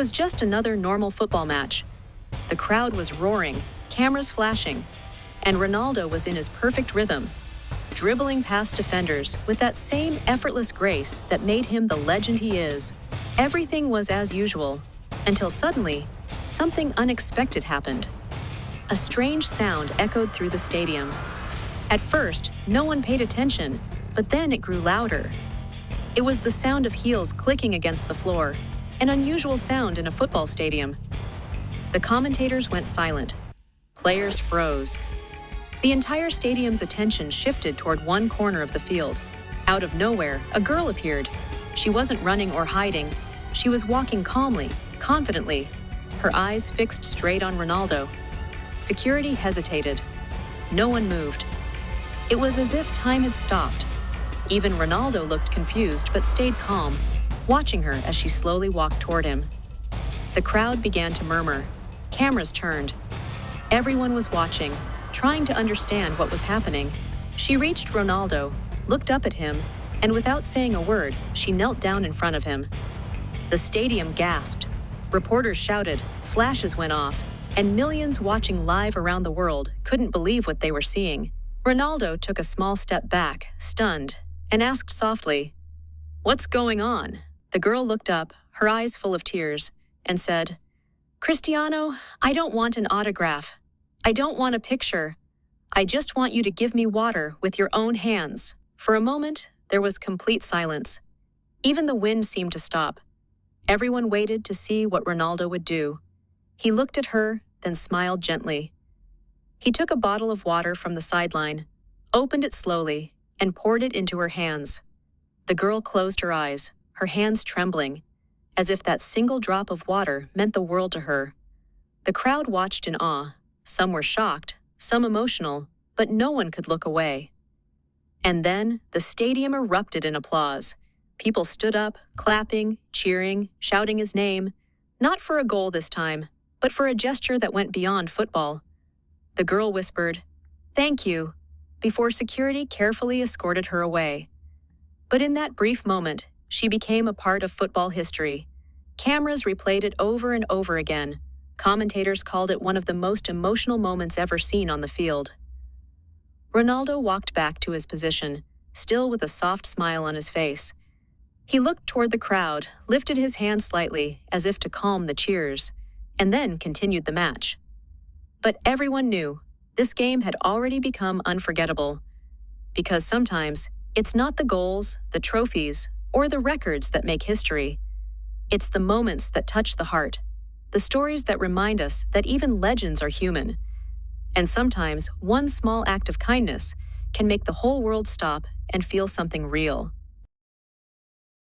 was just another normal football match. The crowd was roaring, cameras flashing, and Ronaldo was in his perfect rhythm, dribbling past defenders with that same effortless grace that made him the legend he is. Everything was as usual, until suddenly, something unexpected happened. A strange sound echoed through the stadium. At first, no one paid attention, but then it grew louder. It was the sound of heels clicking against the floor, an unusual sound in a football stadium. The commentators went silent. Players froze. The entire stadium's attention shifted toward one corner of the field. Out of nowhere, a girl appeared. She wasn't running or hiding. She was walking calmly, confidently, her eyes fixed straight on Ronaldo. Security hesitated. No one moved. It was as if time had stopped. Even Ronaldo looked confused but stayed calm, watching her as she slowly walked toward him. The crowd began to murmur. Cameras turned. Everyone was watching, trying to understand what was happening. She reached Ronaldo, looked up at him, and without saying a word, she knelt down in front of him. The stadium gasped. Reporters shouted, flashes went off, and millions watching live around the world couldn't believe what they were seeing. Ronaldo took a small step back, stunned, and asked softly, "What's going on?" The girl looked up, her eyes full of tears, and said, "Cristiano, I don't want an autograph. I don't want a picture. I just want you to give me water with your own hands." For a moment, there was complete silence. Even the wind seemed to stop. Everyone waited to see what Ronaldo would do. He looked at her, then smiled gently. He took a bottle of water from the sideline, opened it slowly, and poured it into her hands. The girl closed her eyes, her hands trembling, as if that single drop of water meant the world to her. The crowd watched in awe. Some were shocked, some emotional, but no one could look away. And then the stadium erupted in applause. People stood up, clapping, cheering, shouting his name, not for a goal this time, but for a gesture that went beyond football. The girl whispered, "Thank you," before security carefully escorted her away. But in that brief moment, she became a part of football history. Cameras replayed it over and over again. Commentators called it one of the most emotional moments ever seen on the field. Ronaldo walked back to his position, still with a soft smile on his face. He looked toward the crowd, lifted his hand slightly, as if to calm the cheers, and then continued the match. But everyone knew this game had already become unforgettable, because sometimes it's not the goals, the trophies, or the records that make history. It's the moments that touch the heart, the stories that remind us that even legends are human. And sometimes one small act of kindness can make the whole world stop and feel something real.